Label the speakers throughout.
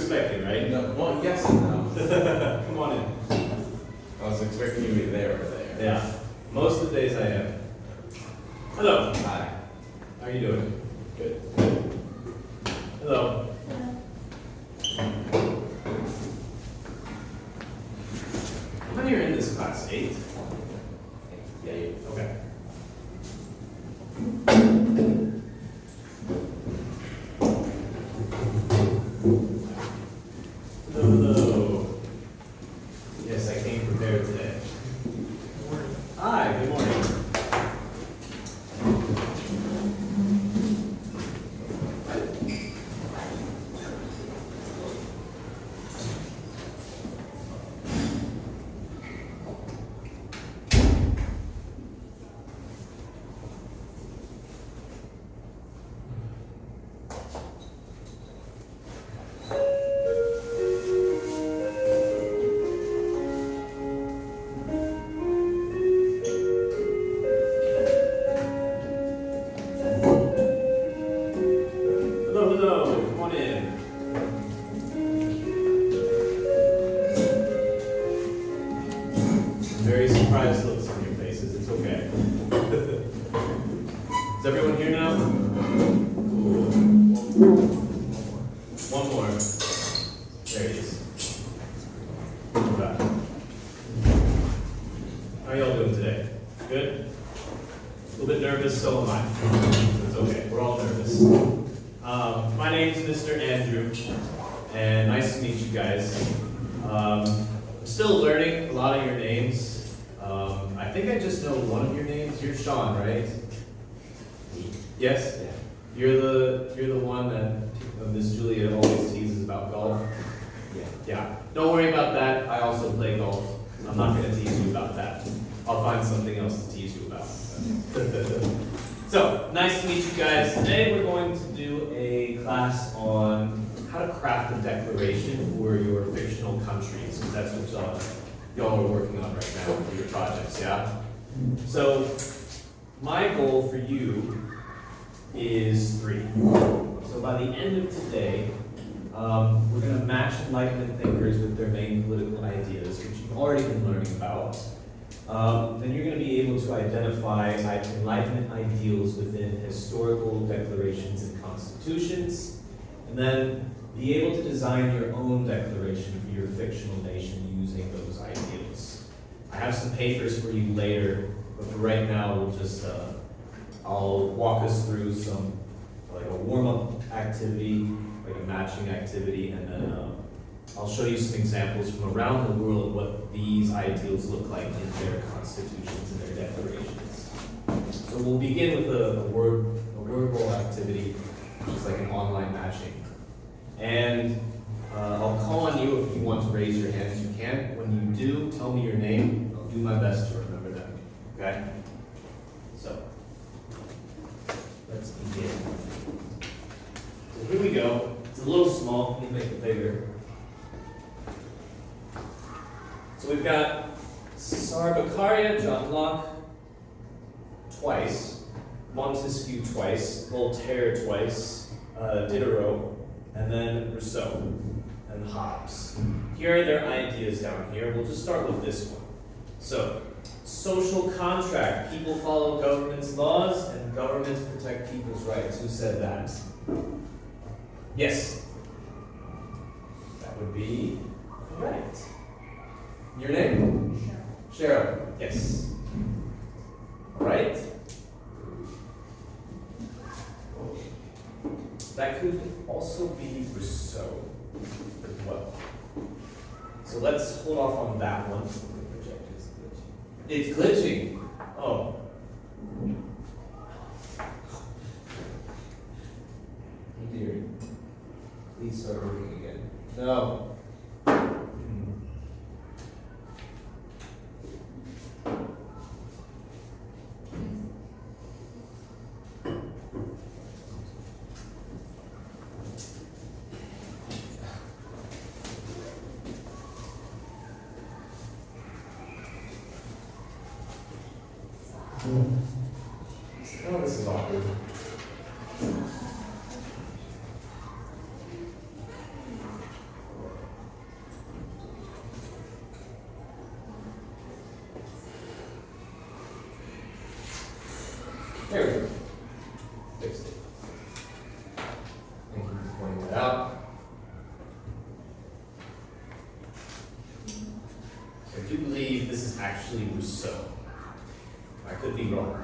Speaker 1: expecting, right?
Speaker 2: No, well, yes and no.
Speaker 1: Come on in.
Speaker 2: I was expecting you to be there or there.
Speaker 1: Yeah, most of the days I am. Hello.
Speaker 2: Hi.
Speaker 1: How are you doing? Good. Hello. How many are in this class? 8?
Speaker 2: Yeah, you.
Speaker 1: Okay. Hello. Yes, I came prepared today. Good morning. Hi, good morning. Hello, hello, come on in. Very surprised looks on your faces, it's okay. Is everyone here now? Cool. One more. There he is. Come back. How are y'all doing today? Good? A little bit nervous, so am I. It's okay, we're all nervous. My name's Mr. Andrew, and nice to meet you guys. I'm still learning a lot of your names. I think I just know one of your names. You're Sean, right? Yes?
Speaker 2: Yeah.
Speaker 1: You're the one that Miss Julia always teases about golf.
Speaker 2: Yeah.
Speaker 1: Yeah. Don't worry about that. I also play golf. I'm not going to tease you about that. I'll find something else to tease you about. So, nice to meet you guys. Today we're going to do a class on how to craft a declaration for your fictional countries, because that's what y'all are working on right now for your projects, yeah? So, my goal for you is 3. So by the end of today, we're going to match Enlightenment thinkers with their main political ideas, which you've already been learning about. Then you're going to be able to identify Enlightenment ideals within historical declarations and constitutions, and then be able to design your own declaration for your fictional nation using those ideals. I have some papers for you later, but for right now, we'll just, I'll walk us through some, like a warm-up activity, like a matching activity, and then I'll show you some examples from around the world what these ideals look like in their constitutions and their declarations. So we'll begin with a word roll activity, which is like an online matching. And I'll call on you if you want to raise your hands. You can. When you do, tell me your name. I'll do my best to remember them. Okay? So let's begin. So here we go. It's a little small. Let me make it bigger. So we've got Sarbaccaria, John Locke twice, Montesquieu twice, Voltaire twice, Diderot, and then Rousseau and Hobbes. Here are their ideas down here. We'll just start with this one. So, social contract. People follow government's laws and governments protect people's rights. Who said that? Yes. That would be correct. Your name? Cheryl. Yes. All right. That could also be Rousseau as well. So let's hold off on that one. It's glitching. Oh. Oh dear. Please start working again. No. Oh, this is awkward. There we go. Fixed it. Thank you for pointing that out. I do believe this is actually Rousseau. I could be wrong.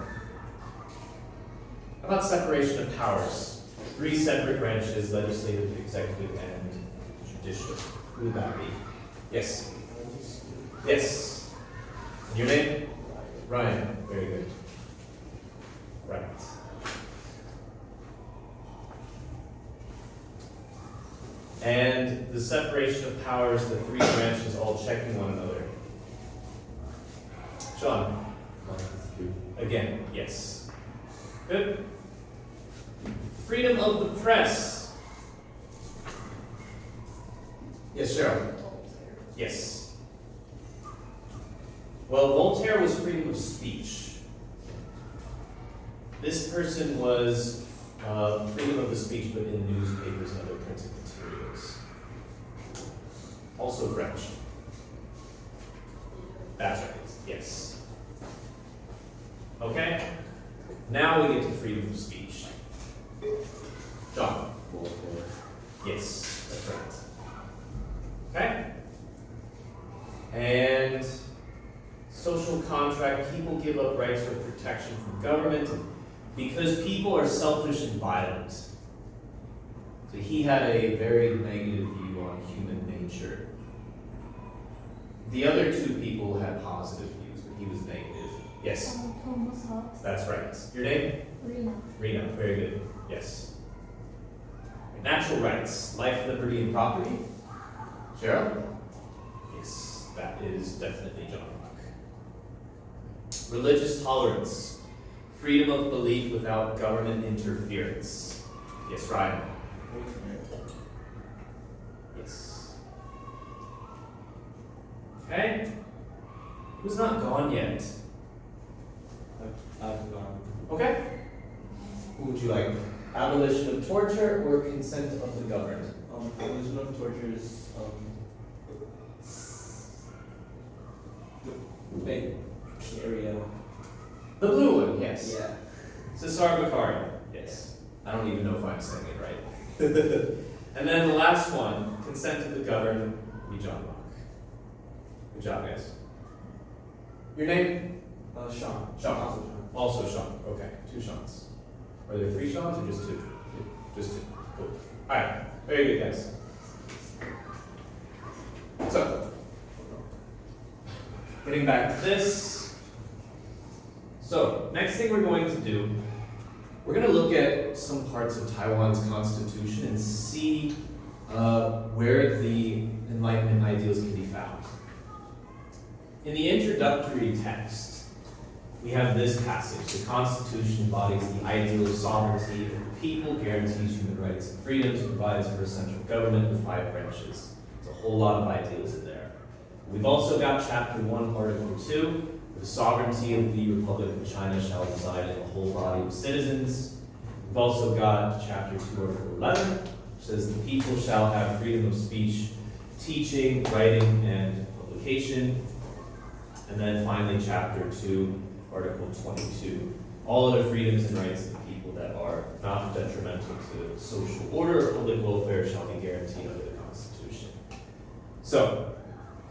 Speaker 1: How about separation of powers? 3 separate branches, legislative, executive, and judicial. Who would that be? Yes? Yes. And your name? Ryan. Very good. Right. And the separation of powers, the 3 branches all checking one another. Sean? Again, yes. Good. Freedom of the press. Yes, Cheryl? Yes. Well, Voltaire was freedom of speech. This person was freedom of the speech, but in newspapers and other printed materials. Also French. That's right, yes. Okay? Now we get to freedom of speech. John? Yes, that's right. Okay? And social contract, people give up rights for protection from government because people are selfish and violent. So he had a very negative view on human nature. The other 2 people had positive views, but he was negative. Yes?
Speaker 3: Thomas Hobbes.
Speaker 1: That's right. Your name?
Speaker 3: Rena.
Speaker 1: Rena, very good. Yes. Natural rights, life, liberty, and property. Cheryl? Yes, that is definitely John Locke. Religious tolerance, freedom of belief without government interference. Yes, Ryan? Yes. Okay. Who's not gone yet?
Speaker 2: I've gone.
Speaker 1: Okay. Who would you like? Abolition of torture or consent of the governed?
Speaker 2: Abolition of torture is the big area.
Speaker 1: The blue one, yes.
Speaker 2: Yeah.
Speaker 1: Cesar Bakari, yes. I don't even know if I'm saying it right. And then the last one, consent of the governed, be John Locke. Good job, guys. Your name?
Speaker 2: Sean.
Speaker 1: Sean. Also Sean. Okay, 2 Seans. Are there 3 Seans or just 2? Just 2. Cool. All right. Very good, guys. So, getting back to this. So, next thing we're going to do, we're going to look at some parts of Taiwan's constitution and see where the Enlightenment ideals can be found. In the introductory text, we have this passage: the Constitution embodies the ideal of sovereignty of the people, guarantees human rights and freedoms, provides for a central government with 5 branches. There's a whole lot of ideals in there. We've also got Chapter 1, Article 2, the sovereignty of the Republic of China shall reside in the whole body of citizens. We've also got Chapter 2, Article 11, which says the people shall have freedom of speech, teaching, writing, and publication. And then finally, Chapter 2, Article 22, all other freedoms and rights of the people that are not detrimental to social order or public welfare shall be guaranteed under the Constitution. So,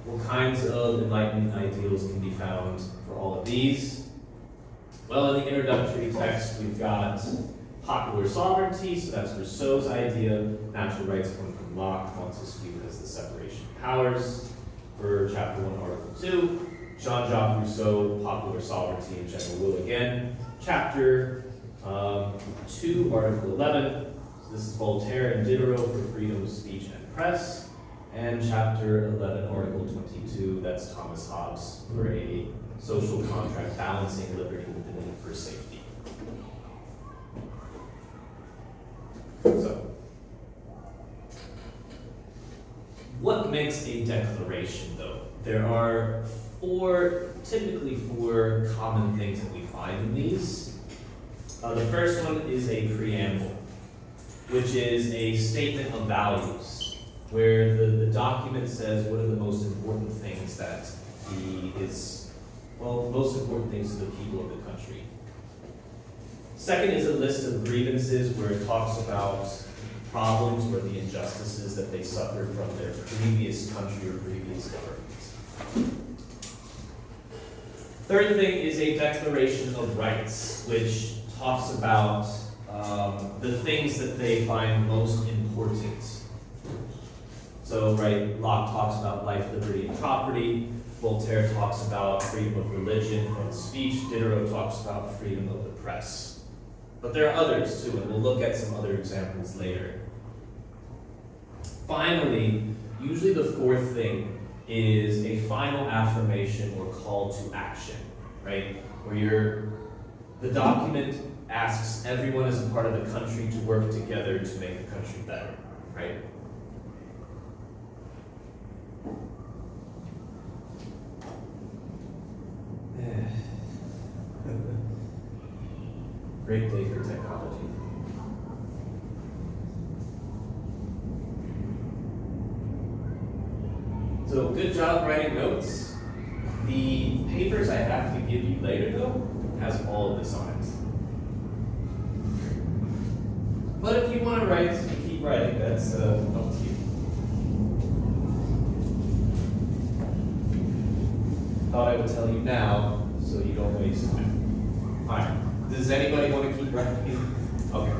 Speaker 1: what kinds of Enlightenment ideals can be found for all of these? Well, in the introductory text, we've got popular sovereignty, so that's Rousseau's idea. Natural rights come from Locke. Montesquieu has the separation of powers. For Chapter 1, Article 2, Jean-Jacques Rousseau, popular sovereignty and general will again. Chapter 2, Article 11, so this is Voltaire and Diderot for freedom of speech and press. And Chapter 11, Article 22, that's Thomas Hobbes for a social contract balancing liberty with the need for safety. So, what makes a declaration, though? There are typically four common things that we find in these. The first one is a preamble, which is a statement of values, where the document says what are the most important things that most important things to the people of the country. Second is a list of grievances where it talks about problems or the injustices that they suffered from their previous country or previous government. Third thing is a declaration of rights, which talks about the things that they find most important. So, right, Locke talks about life, liberty, and property. Voltaire talks about freedom of religion and speech. Diderot talks about freedom of the press. But there are others too, and we'll look at some other examples later. Finally, usually the fourth thing is a final affirmation or call to action, right? Where the document asks everyone as a part of the country to work together to make the country better, right? Great day for technology. So good job writing notes. The papers I have to give you later though has all of this on it. But if you want to write, you keep writing, that's up to you. Thought I would tell you now so you don't waste time. Alright. Does anybody want to keep writing? Okay.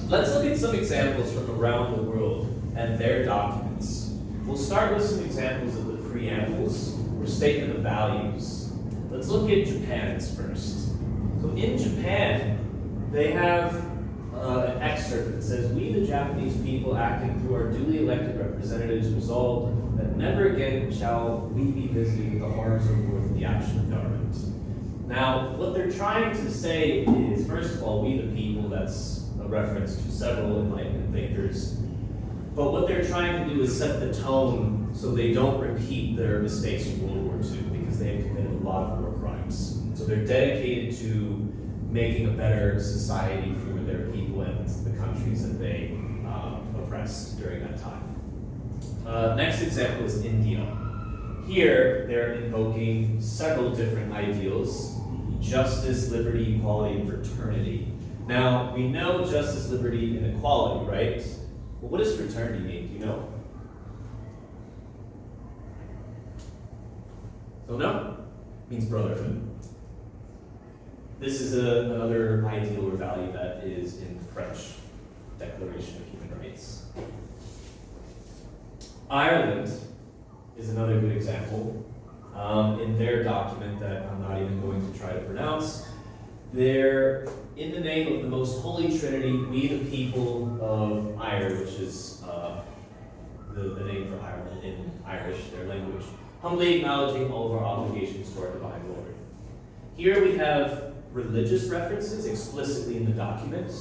Speaker 1: Let's look at some examples from around the world and their documents. We'll start with some examples of the preambles or statement of values. Let's look at Japan's first. So in Japan, they have an excerpt that says, "We, the Japanese people, acting through our duly elected representatives, resolve that never again shall we be visited with the horrors of war through the action of government." Now, what they're trying to say is, first of all, we the people, that's a reference to several Enlightenment thinkers. But what they're trying to do is set the tone so they don't repeat their mistakes from World War II, because they have committed a lot of war crimes. So they're dedicated to making a better society for their people and the countries that they oppressed during that time. Next example is India. Here, they're invoking several different ideals: justice, liberty, equality, and fraternity. Now, we know justice, liberty, and equality, right? But what does fraternity mean? Do you know? Don't know? It means brotherhood. This is another ideal or value that is in the French Declaration of Human Rights. Ireland is another good example. In their document that I'm not even going to try to pronounce, they're, in the name of the most holy Trinity, we the people of Ire, which is the name for Ireland in Irish, their language, humbly acknowledging all of our obligations to our divine Lord. Here we have religious references explicitly in the document.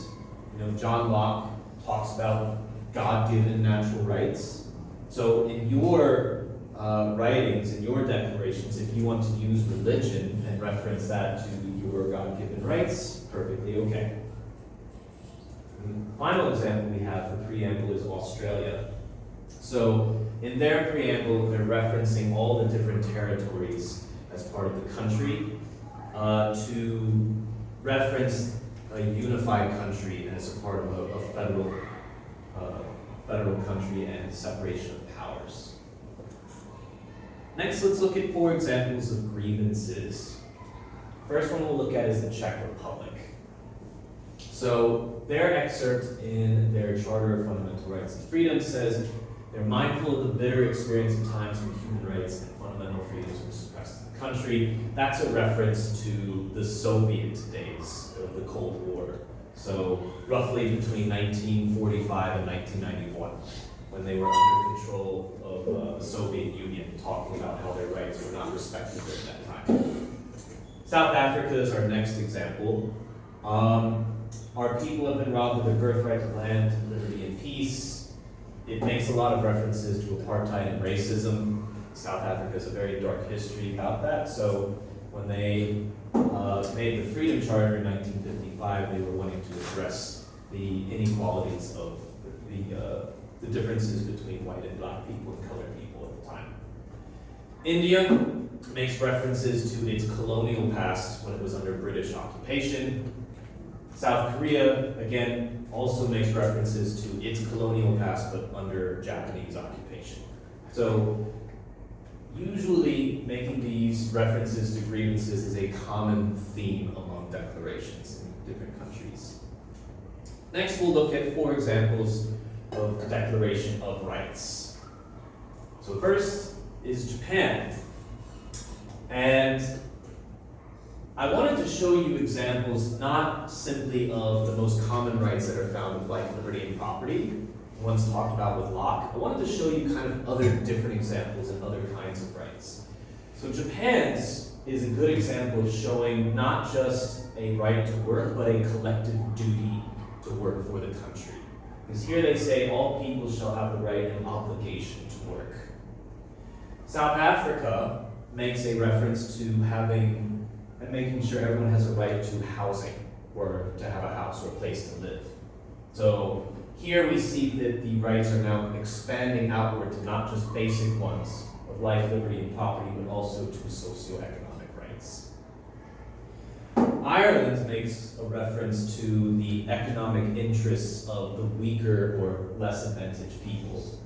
Speaker 1: You know, John Locke talks about God-given natural rights. So in your writings, in your declarations, if you want to use religion and reference that to your God-given rights, perfectly okay. The final example we have for preamble is Australia. So in their preamble, they're referencing all the different territories as part of the country to reference a unified country as a part of a federal country and separation of powers. Next, let's look at 4 examples of grievances. First one we'll look at is the Czech Republic. So their excerpt in their Charter of Fundamental Rights and Freedoms says they're mindful of the bitter experience of times when human rights and fundamental freedoms were suppressed in the country. That's a reference to the Soviet days of the Cold War. So roughly between 1945 and 1991, when they were under control of the Soviet Union, talking about how their rights were not respected during that time. South Africa is our next example. Our people have been robbed of their birthright to land, liberty, and peace. It makes a lot of references to apartheid and racism. South Africa has a very dark history about that. So when they made the Freedom Charter in 1955, they were wanting to address the inequalities of the differences between white and black people and colored people at the time. India, makes references to its colonial past when it was under British occupation. South Korea, again, also makes references to its colonial past but under Japanese occupation. So usually making these references to grievances is a common theme among declarations in different countries. Next, we'll look at 4 examples of the Declaration of Rights. So first is Japan. And I wanted to show you examples not simply of the most common rights that are found with life, liberty, and property, ones talked about with Locke. I wanted to show you kind of other different examples and other kinds of rights. So Japan's is a good example of showing not just a right to work, but a collective duty to work for the country. Because here they say all people shall have the right and obligation to work. South Africa makes a reference to having and making sure everyone has a right to housing, or to have a house or a place to live. So here we see that the rights are now expanding outward to not just basic ones of life, liberty, and property, but also to socioeconomic rights. Ireland makes a reference to the economic interests of the weaker or less advantaged people.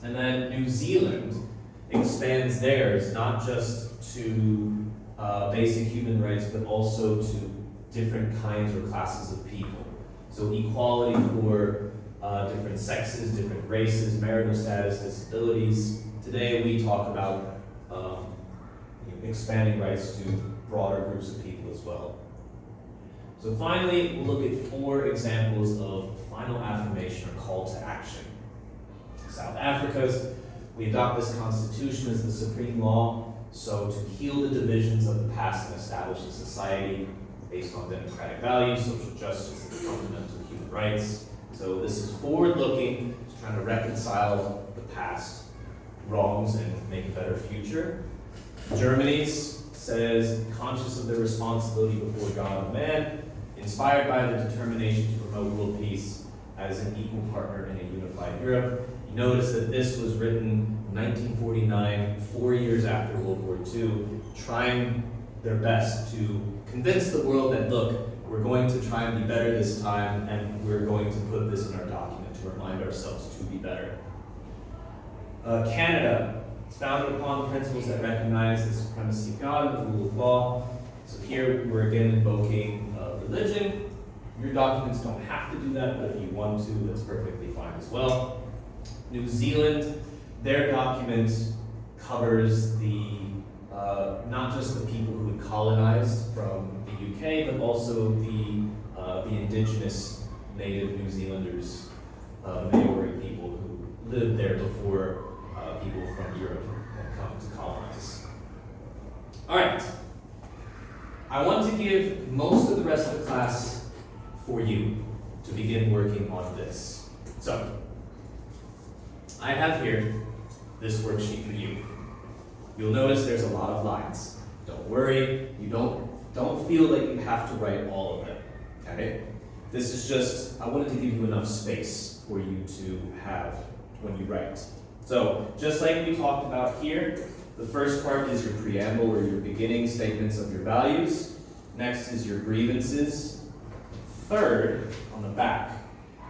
Speaker 1: And then New Zealand expands theirs not just to basic human rights, but also to different kinds or classes of people. So equality for different sexes, different races, marital status, disabilities. Today we talk about expanding rights to broader groups of people as well. So finally, we'll look at 4 examples of final affirmation or call to action. South Africa's, we adopt this constitution as the supreme law, so to heal the divisions of the past and establish a society based on democratic values, social justice, and fundamental human rights. So this is forward-looking, it's trying to reconcile the past wrongs and make a better future. Germany's says, conscious of their responsibility before God and man, inspired by the determination to promote world peace as an equal partner in a unified Europe. You notice that this was written in 1949, 4 years after World War II, trying their best to convince the world that, look, we're going to try and be better this time, and we're going to put this in our document to remind ourselves to be better. Canada is founded upon the principles that recognize the supremacy of God and the rule of law. So here we're again invoking religion. Your documents don't have to do that, but if you want to, that's perfectly fine as well. New Zealand, their document covers the not just the people who had colonized from the UK, but also the indigenous native New Zealanders, the Maori people who lived there before people from Europe had come to colonize. All right. I want to give most of the rest of the class for you to begin working on this. So, I have here this worksheet for you. You'll notice there's a lot of lines. Don't worry, you don't feel like you have to write all of them, okay? This is just, I wanted to give you enough space for you to have when you write. So, just like we talked about here, the first part is your preamble or your beginning statements of your values. Next is your grievances. Third, on the back,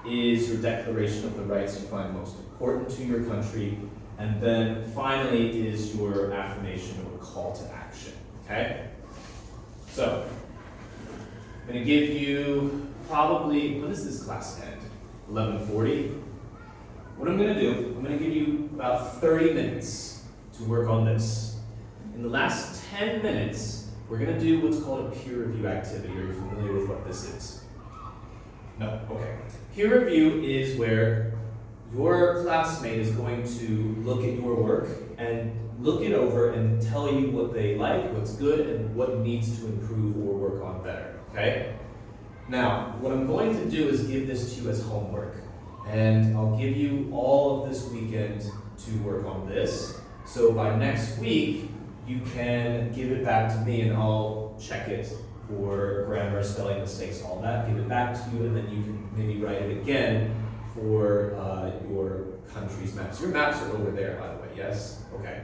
Speaker 1: is your declaration of the rights you find most important to your country. And then finally is your affirmation or call to action, okay? So, I'm gonna give you probably, when does this class end? 11:40. What I'm gonna do, I'm gonna give you about 30 minutes to work on this. In the last 10 minutes, we're gonna do what's called a peer review activity. Are you familiar with what this is? No, okay. Peer review is where your classmate is going to look at your work and look it over and tell you what they like, what's good, and what needs to improve or work on better, okay? Now, what I'm going to do is give this to you as homework. And I'll give you all of this weekend to work on this. So by next week, you can give it back to me and I'll check it for grammar, spelling mistakes, all that, give it back to you, and then you can maybe write it again for your country's maps. Your maps are over there, by the way, yes? Okay.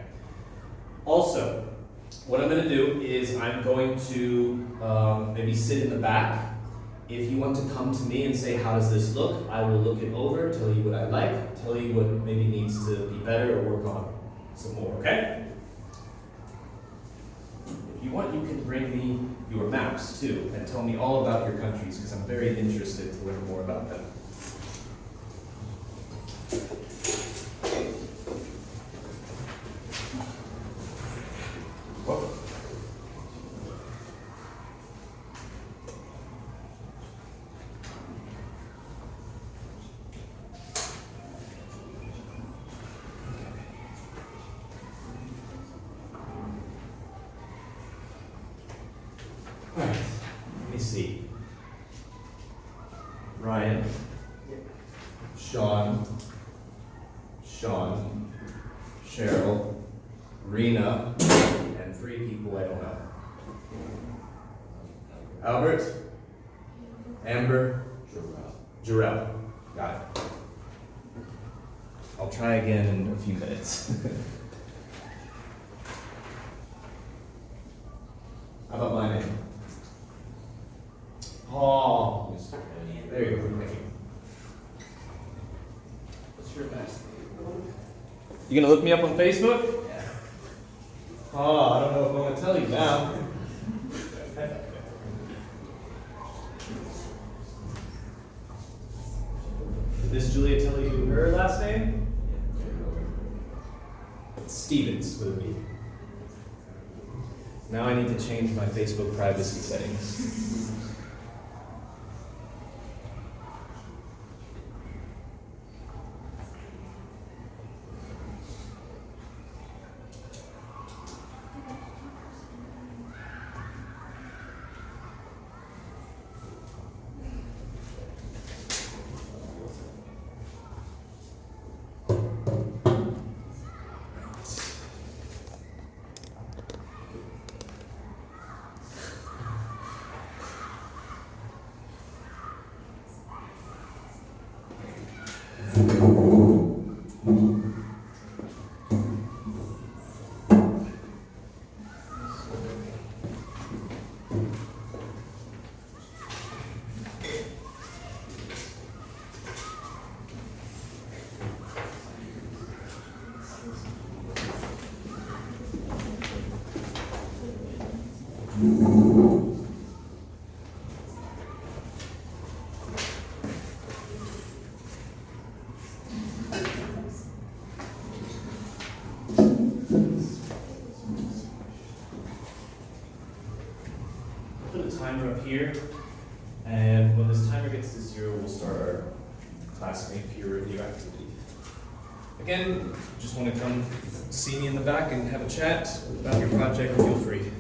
Speaker 1: Also, what I'm gonna do is I'm going to maybe sit in the back. If you want to come to me and say, how does this look? I will look it over, tell you what I like, tell you what maybe needs to be better or work on some more, okay? If you want, you can bring me your maps too and tell me all about your countries because I'm very interested to learn more about them. Whoa. All right, let me see. Ryan, Sean, Cheryl, Rena, and 3 people I don't know. Albert, Amber, Jarrell. Got it. I'll try again in a few minutes. How about my name? Oh, there you go. Thank you.
Speaker 2: What's your last name?
Speaker 1: You gonna look me up on Facebook?
Speaker 2: Yeah.
Speaker 1: Oh, I don't know if I'm gonna tell you now. Did this Julia tell you her last name? Stevens with a B. Now I need to change my Facebook privacy settings. Put a timer up here, and when this timer gets to 0, we'll start our classmate peer review activity. Again, just want to come see me in the back and have a chat about your project, feel free.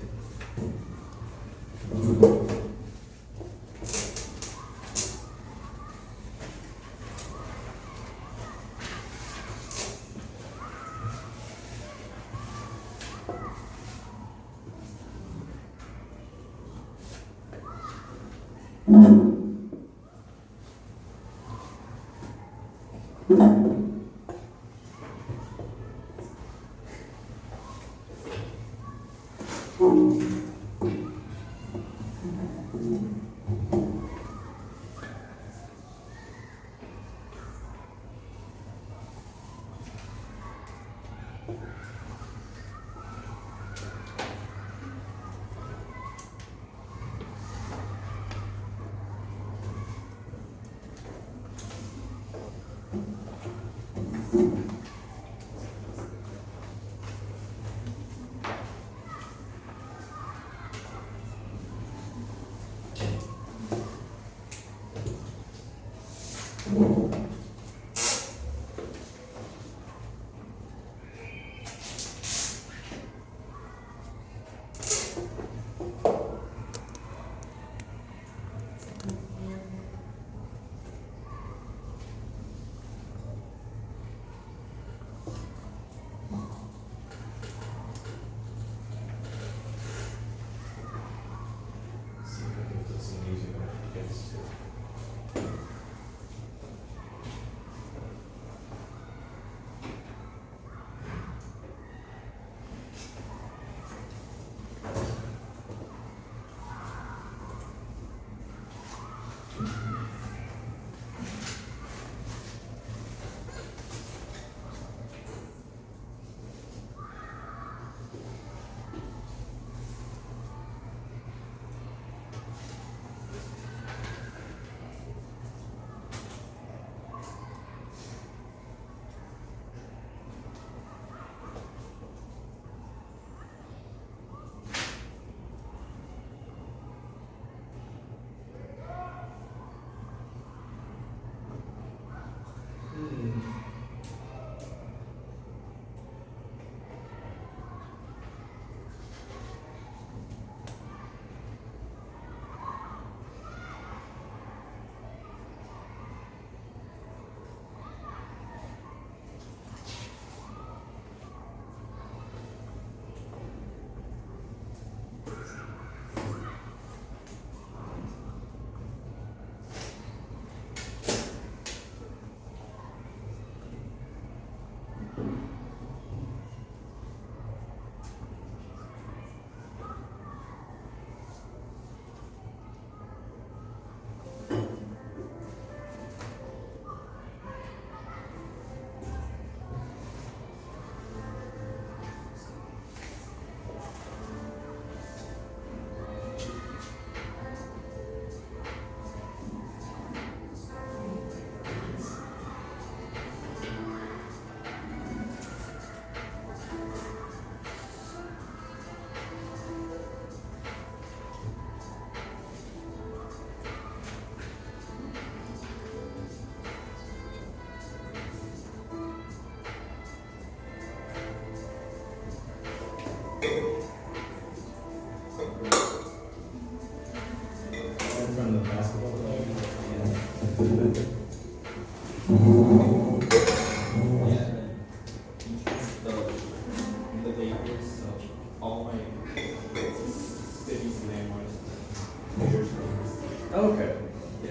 Speaker 1: Okay.
Speaker 2: Yeah.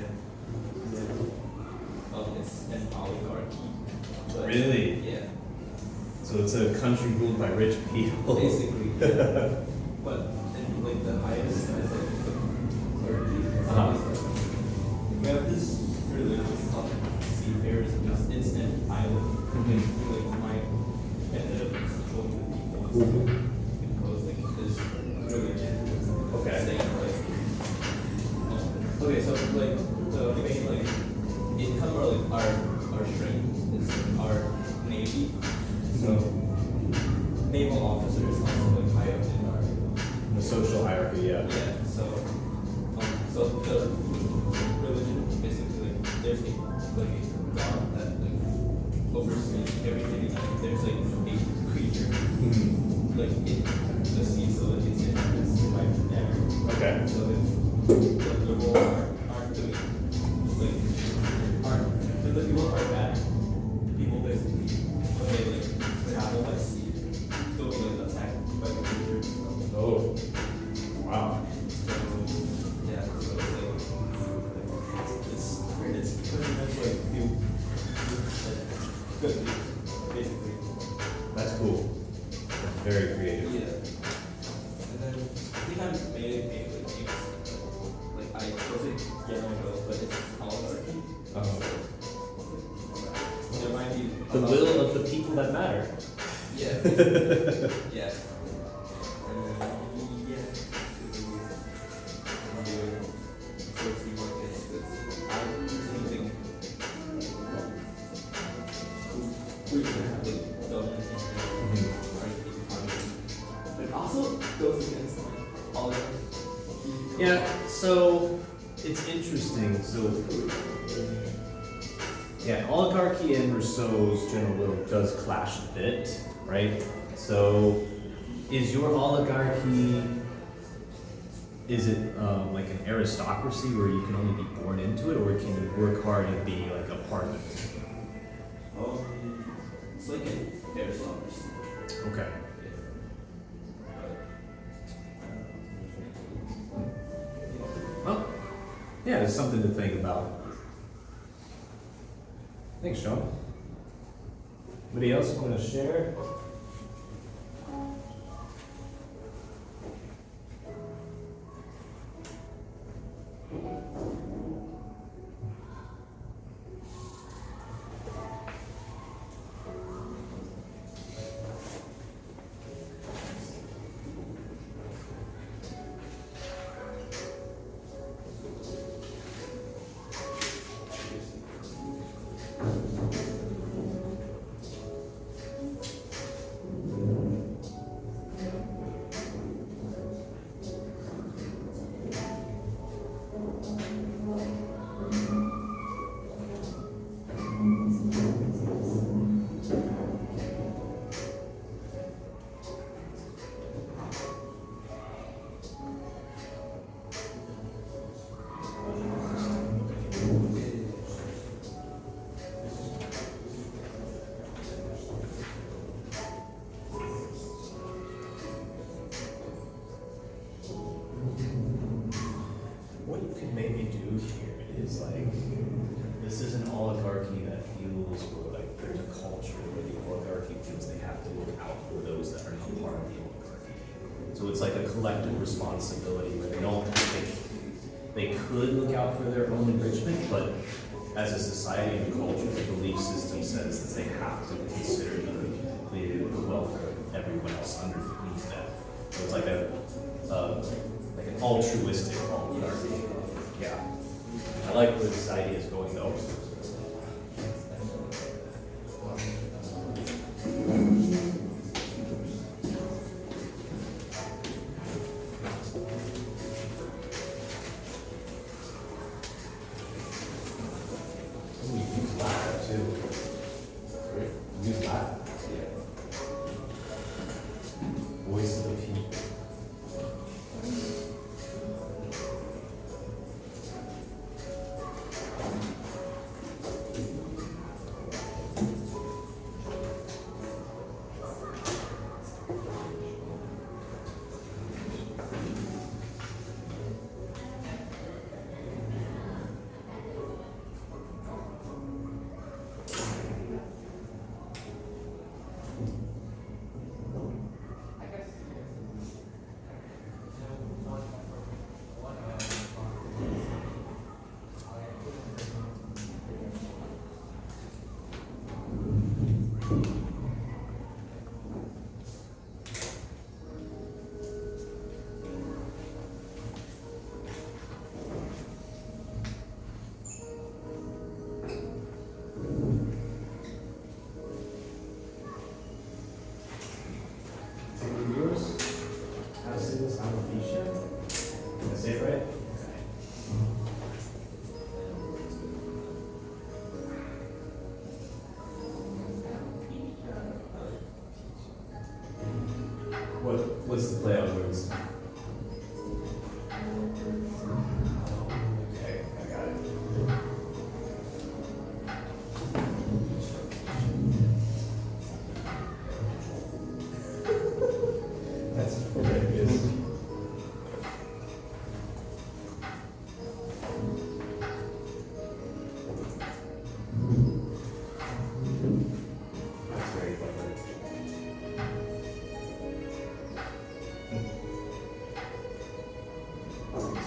Speaker 2: It's an oligarchy. But
Speaker 1: Really?
Speaker 2: Yeah.
Speaker 1: So it's a country ruled by rich people.
Speaker 2: Basically, yeah. But in like the highest, I think, clergy. We have this religious called seafarers. It's an island. Like my ended up going to people because like this religion.
Speaker 1: Okay.
Speaker 2: Saying like, okay, so like the main like income or like our strength is our navy. So naval officers also like high up in our
Speaker 1: The social hierarchy, yeah.
Speaker 2: yeah. So the religion basically like there's a god that like oversees everything. And there's like a creature like in the sea, so like it's like there.
Speaker 1: Okay.
Speaker 2: So if the people aren't doing like if the people are bad, people basically when they like travel by sea, they'll be like attacked by the creature. So,
Speaker 1: Oh. Wow.
Speaker 2: yeah, so it's pretty much like you like good people, basically.
Speaker 1: That's cool. Very creative.
Speaker 2: Yeah. And then I think I made it make like games. Like I chose it yellow and gold, but it's oligarchy. There might be
Speaker 1: The will of the people that matter.
Speaker 2: Yeah. Yeah. And then yeah. I'm doing social markets because I'm using we can have like dominance but also goes against like all of
Speaker 1: Yeah, so it's interesting. So, yeah, oligarchy and Rousseau's general will does clash a bit, right? So, is your oligarchy, is it like an aristocracy where you can only be born into it, or can you work hard and be like a part of it?
Speaker 2: it's like an aristocracy.
Speaker 1: Okay. Well, yeah, it's something to think about. Thanks, Sean. Anybody else want to share? What you could maybe do here is like, this is an oligarchy that feels where like there's a culture where the oligarchy feels they have to look out for those that are not part of the oligarchy. So it's like a collective responsibility where they don't think they could look out for their own enrichment, but as a society and culture, the belief system says that they have to consider the welfare of everyone else underneath them. So it's like like an altruistic oligarchy. Yeah. I like where this idea is going though. Ooh, you use Latin too. You use Latin. Voice of the people.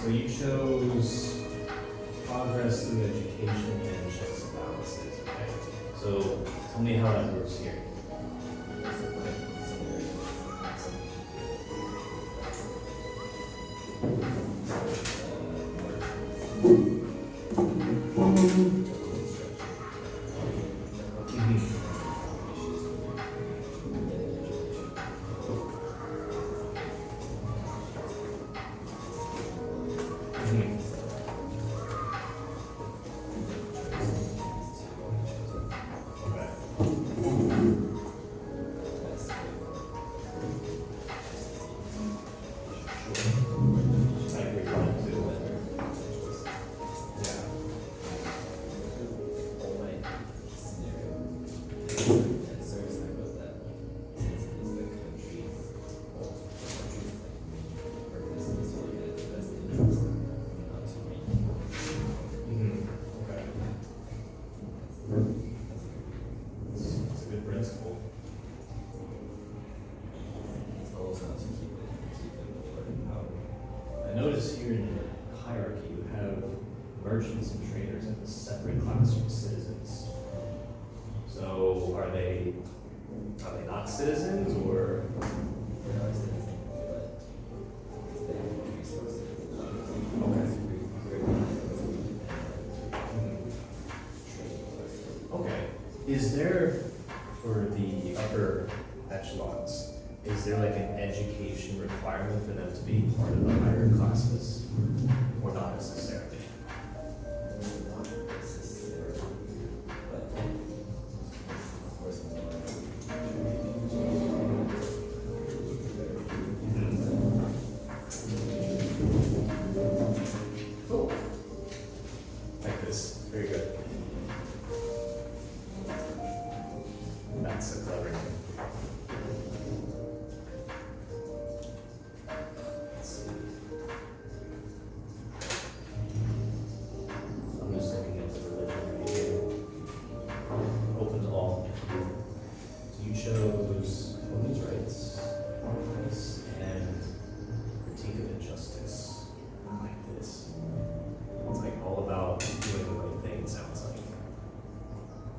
Speaker 1: So you chose progress through education and checks and balances, okay? So tell me how that works here. Merchants and traders as a separate class from citizens. So are they not citizens or? Okay. Is there, for the upper echelons, is there like an education requirement for them to be part of the higher classes? Or not necessarily?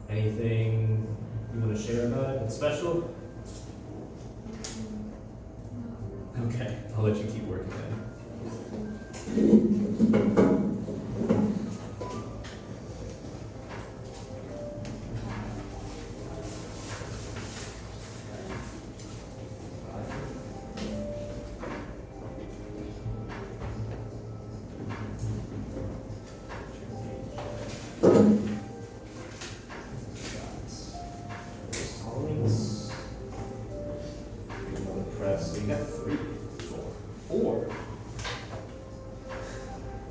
Speaker 1: Anything you want to share about it? Special? Okay, I'll let you keep working then. So you got 3, 4.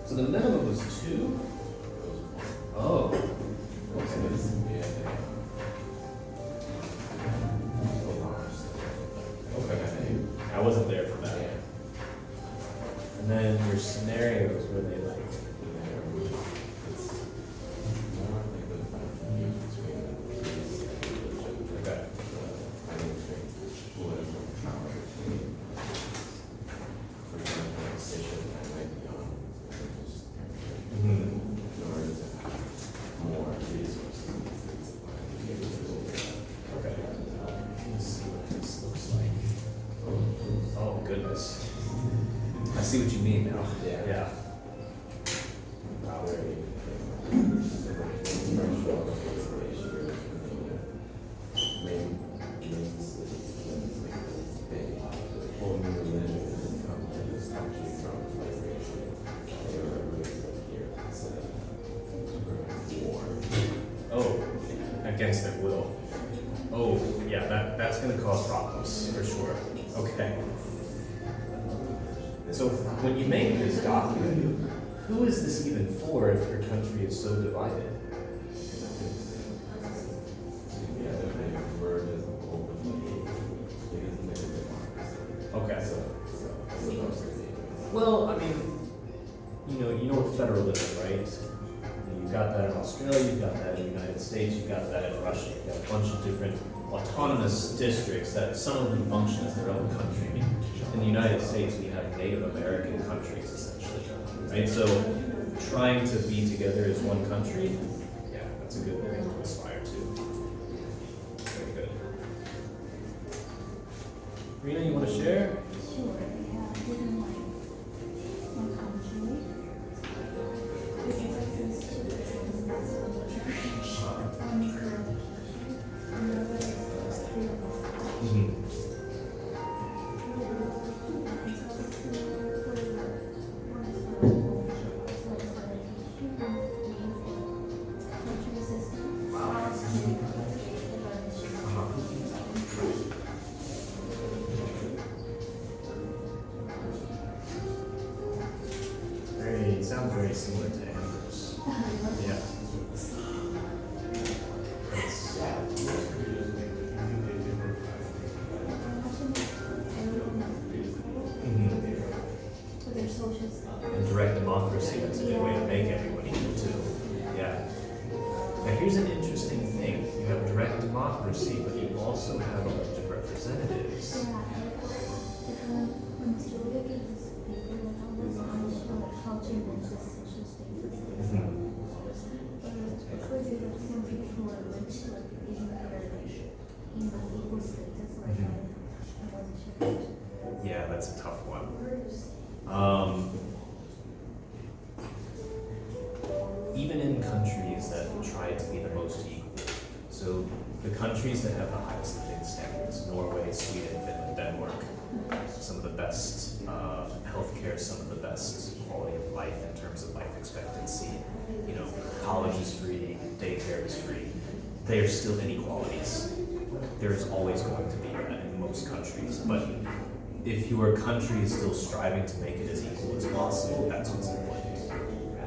Speaker 1: So the minimum was 2? Oh. Okay. I wasn't there for that. And then your scenarios where they like. I see what you mean now. Yeah. Oh, against their will. Oh, yeah, that's gonna cause problems for sure. Okay. So when you make this document, who is this even for if your country is so divided? Okay. Well, I mean, you know what federalism, right? You've got that in Australia, you've got that in the United States, you've got that in Russia, you've got a bunch of different autonomous districts that some of them function as their own country. I mean, in the United States, we have Native American countries, essentially. right? So trying to be together as one country, yeah, that's a good thing to aspire to. Very good. Rena, you want to share?
Speaker 3: Sure, yeah, within like one country. This is access to the that's one is the education, another is freedom of
Speaker 1: Mm-hmm.
Speaker 3: it's also for one is for education, for cultural system,
Speaker 1: Sounds very similar to Amber's. Yeah.
Speaker 3: for their social stuff.
Speaker 1: And direct democracy, that's a good way to make everybody equal too. Yeah. Now here's an interesting thing. You have direct democracy, but you also have elected representatives.
Speaker 3: Yeah, because when Australia gives this paper, like how this national culture and the social status is. Because there are some people who are rich, like in their equal status, like I wasn't sure.
Speaker 1: Yeah, that's a tough one. Even in countries that try to be the most equal, so the countries that have the highest living standards, Norway, Sweden, Finland, Denmark, some of the best healthcare, some of the best quality of life in terms of life expectancy, you know, college is free, daycare is free, they are still inequalities. There's always going to be that in most countries, but if your country is still striving to make it as equal as possible, that's what's important.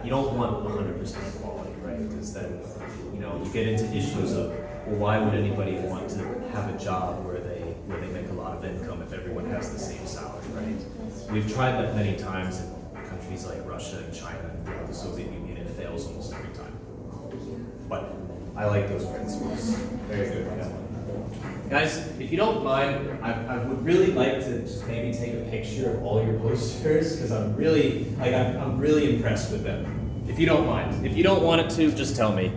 Speaker 1: You don't want 100% equality, right? Because then, you know, you get into issues of, well, why would anybody want to have a job where they make a lot of income if everyone has the same salary, right? We've tried that many times in countries like Russia and China and throughout the Soviet Union. It fails almost every time. But I like those principles. Very good. Yeah. Guys, if you don't mind, I would really like to just maybe take a picture of all your posters because I'm really impressed with them. If you don't mind. If you don't want it to, just tell me.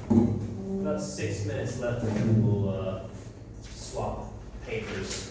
Speaker 1: About 6 minutes left and then we'll swap papers.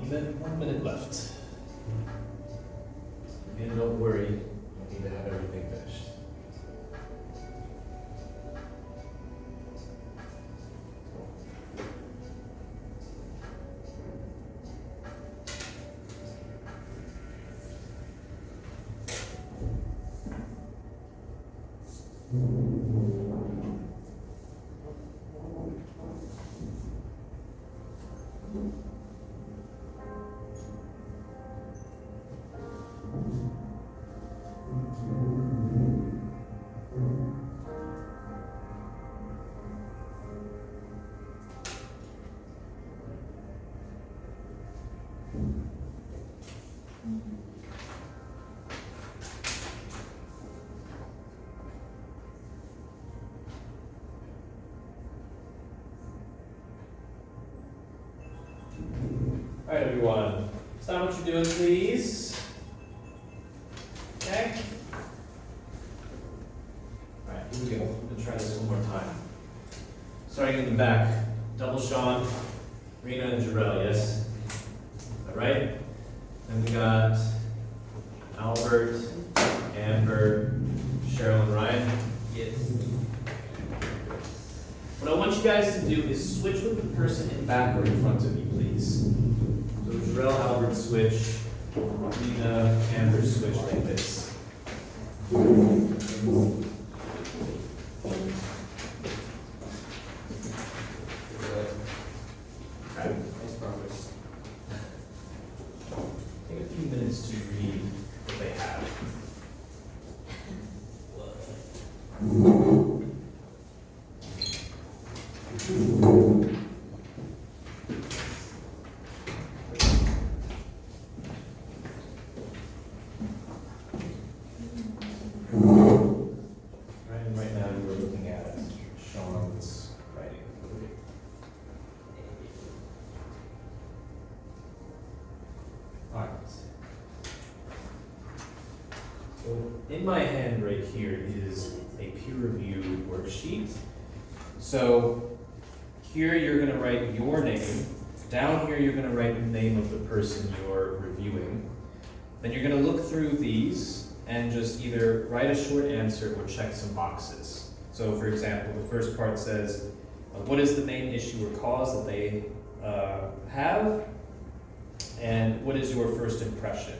Speaker 1: Even 1 minute left. And don't worry, you need to have everything finished. All right, everyone. Stop what you're doing, please. Okay. All right, here we go. I'm gonna try this one more time. Starting in the back, double Sean, Rena, and Jarrell. Yes. All right. Then we got Albert, Amber, Cheryl, and Ryan.
Speaker 2: Yes.
Speaker 1: What I want you guys to do is switch with the person in back or in front of you, please. So Jarrell, Albert, switch. Rena, Amber, switch like this. Okay.
Speaker 2: Nice progress.
Speaker 1: Take a few minutes to read what they have. Right now we're looking at Sean's writing. All right. So in my hand right here is a peer review worksheet. So here you're going to write your name. Down here you're going to write the name of the person you're reviewing. Then you're going to look through these and just either write a short answer or check some boxes. So for example, the first part says, what is the main issue or cause that they have? And what is your first impression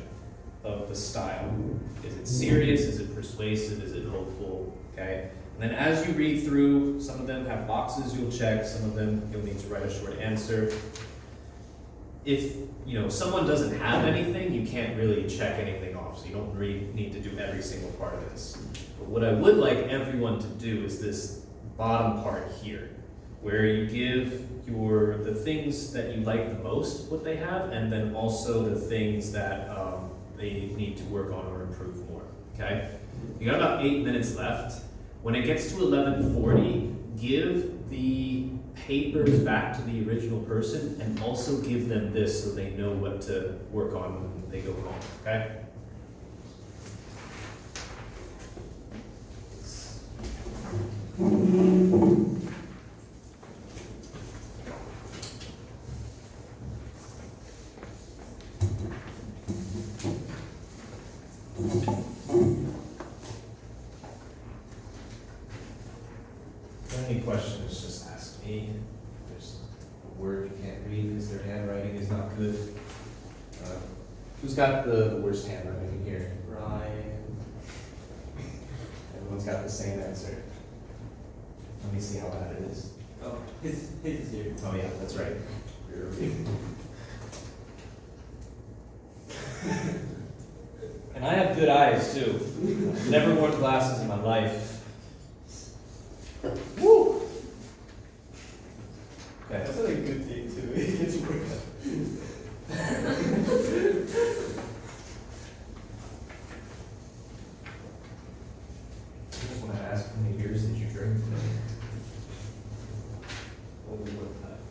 Speaker 1: of the style? Is it serious? Is it persuasive? Is it hopeful? Okay. And then as you read through, some of them have boxes you'll check, some of them you'll need to write a short answer. If someone doesn't have anything, you can't really check anything off, so you don't really need to do every single part of this. But what I would like everyone to do is this bottom part here, where you give the things that you like the most, what they have, and then also the things that they need to work on or improve more, okay? You got about 8 minutes left. When it gets to 11:40, give the papers back to the original person and also give them this so they know what to work on when they go home, okay? Any questions, just ask me. If there's a word you can't read because their handwriting is not good. Who's got the worst handwriting here?
Speaker 2: Ryan.
Speaker 1: Everyone's got the same answer. Let me see how bad it is.
Speaker 2: Oh, his is here.
Speaker 1: Oh yeah, that's right. And I have good eyes too. I've never worn glasses in my life. Woo! Okay.
Speaker 2: That's not a good thing too. It gets worse.
Speaker 1: I just want to ask, how many beers did you drink today?
Speaker 2: Only one time.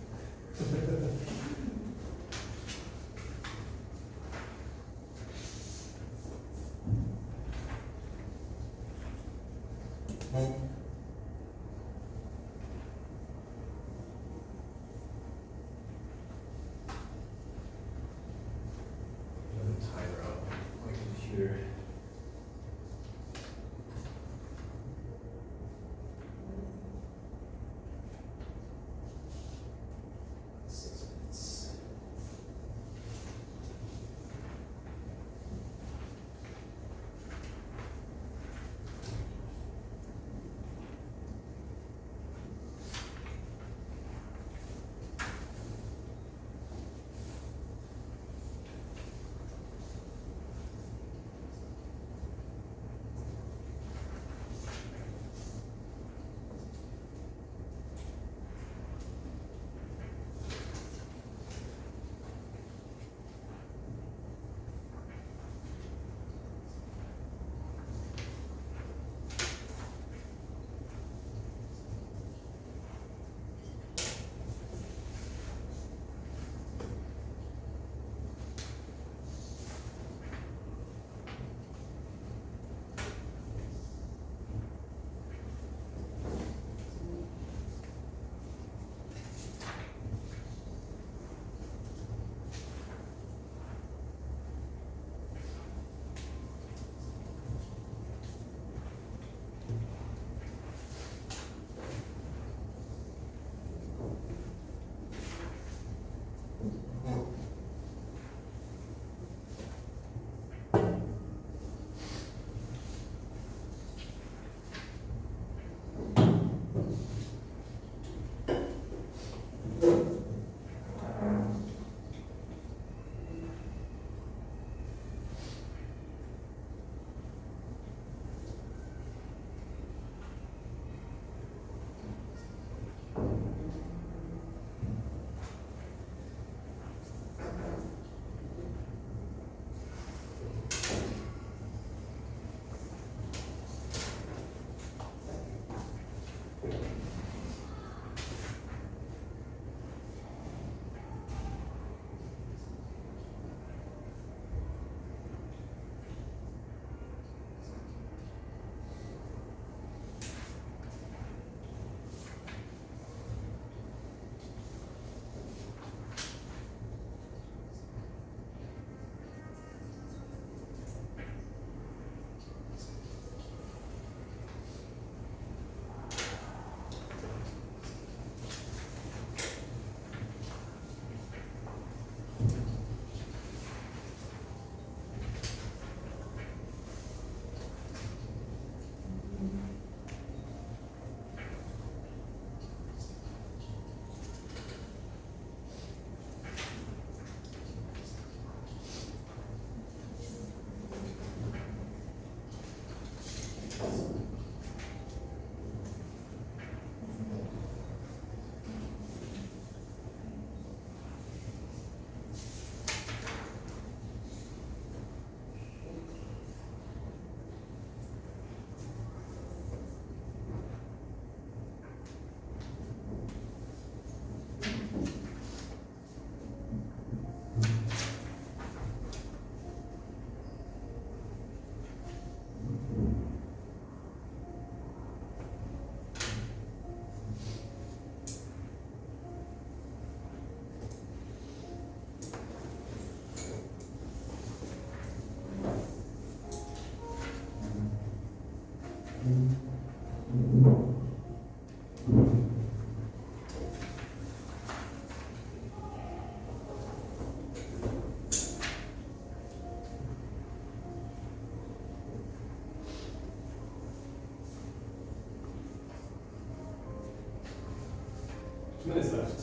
Speaker 1: 2 minutes left.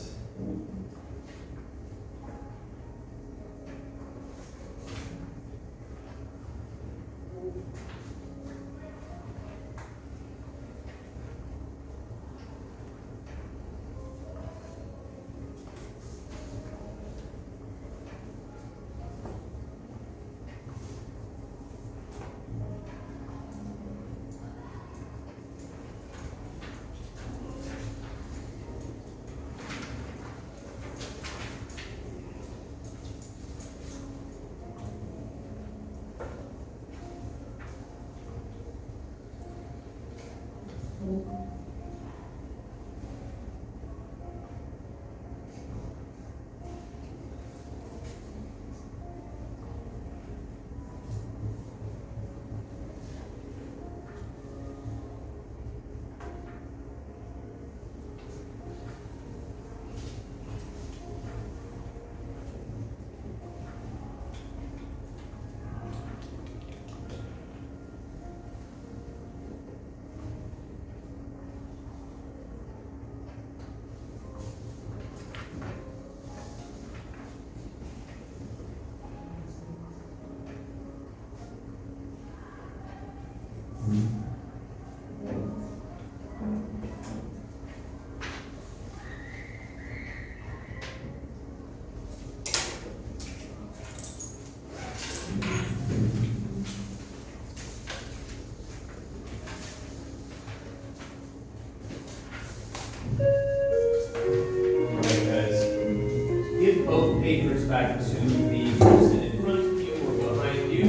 Speaker 1: Give both papers back to the person in front of you or behind you.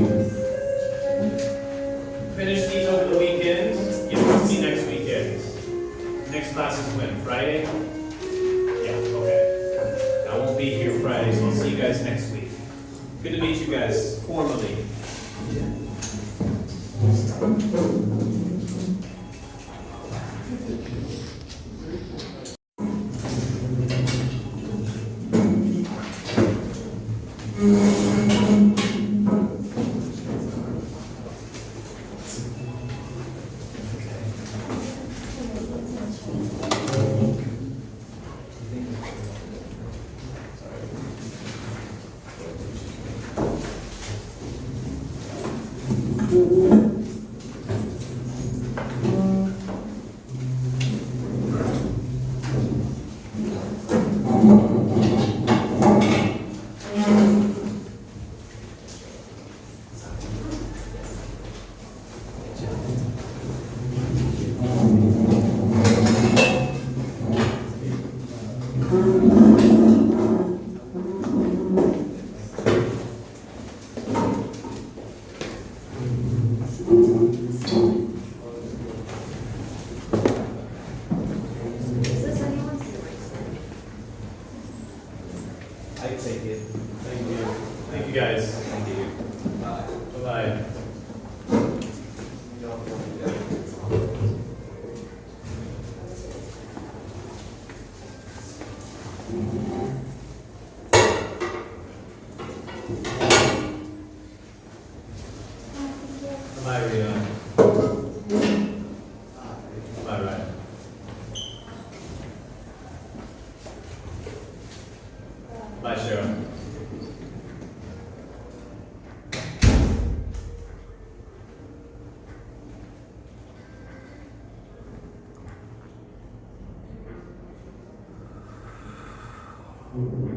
Speaker 1: Finish these over the weekend. Get to see next weekend. Next class is when? Friday? Yeah, okay. I won't be here Friday, so I'll see you guys next week. Good to meet you guys formally.
Speaker 2: I take it.
Speaker 1: Thank you. Thank you guys.
Speaker 2: Thank you.
Speaker 1: Bye-bye. Bye, Rita. Bye, Ryan. Bye, Sharon.
Speaker 4: Mm-hmm.